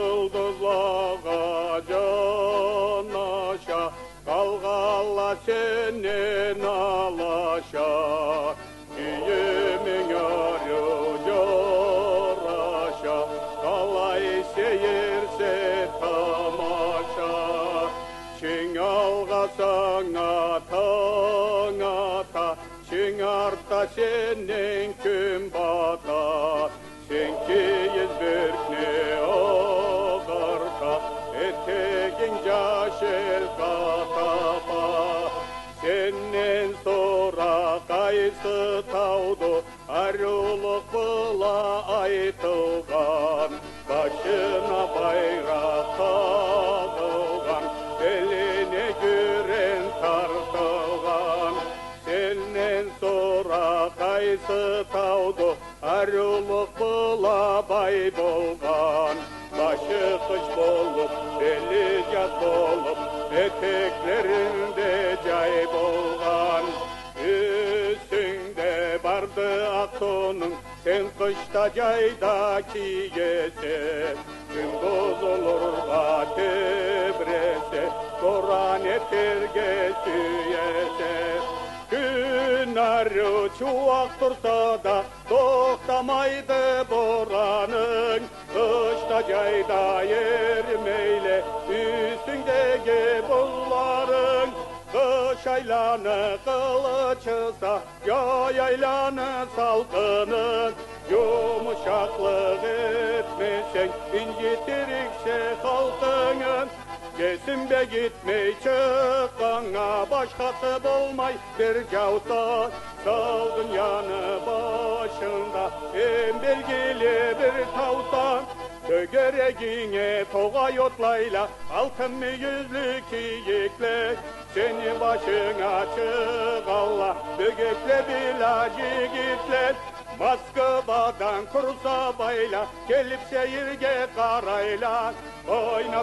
yıldızlığa canaşa, kalgalla senden alaşa. Düğümün arı coraşa, kalay seyirse tamaşa. Çin algasan atan ata, çin artta senin gün bata. Senki yüzbürkne oğarta, eteğin caşel katapa. Senden sonra kaysı tavdu, arılık bula aytılgan. Başına bayrak tağılgan, beline güren tartılgan. Senden sonra kaysı tavdu, arılık bula bay bolgan. Başı kış bolup, beli yaz bolup, eteklerinde cay bolgan. Üstünde bardı atonun, sen kışta cayda kiyese. Gün bozulur da tebrese, koran eterge süyese. Gün arı çuvak tursa da toxtamaydı boranın. Kışta cayda yermeyle üstündeki bulların. Kış aylanı kılıçısa yay aylanı salkının. Yumuşaklık etmesen incitirikse halkının. Kesin be gitmey çıkkana, başkası bulmay bir cavsa. Sal dünyanı başında en belgili bir tavsan. Tögeregine toğay otlayla altın yüzlü kiyikle. Seni başına çık Allah, bögekle bilacı gitler. Moskva'dan kursa bayla, gelip seyirge karayla. Oyna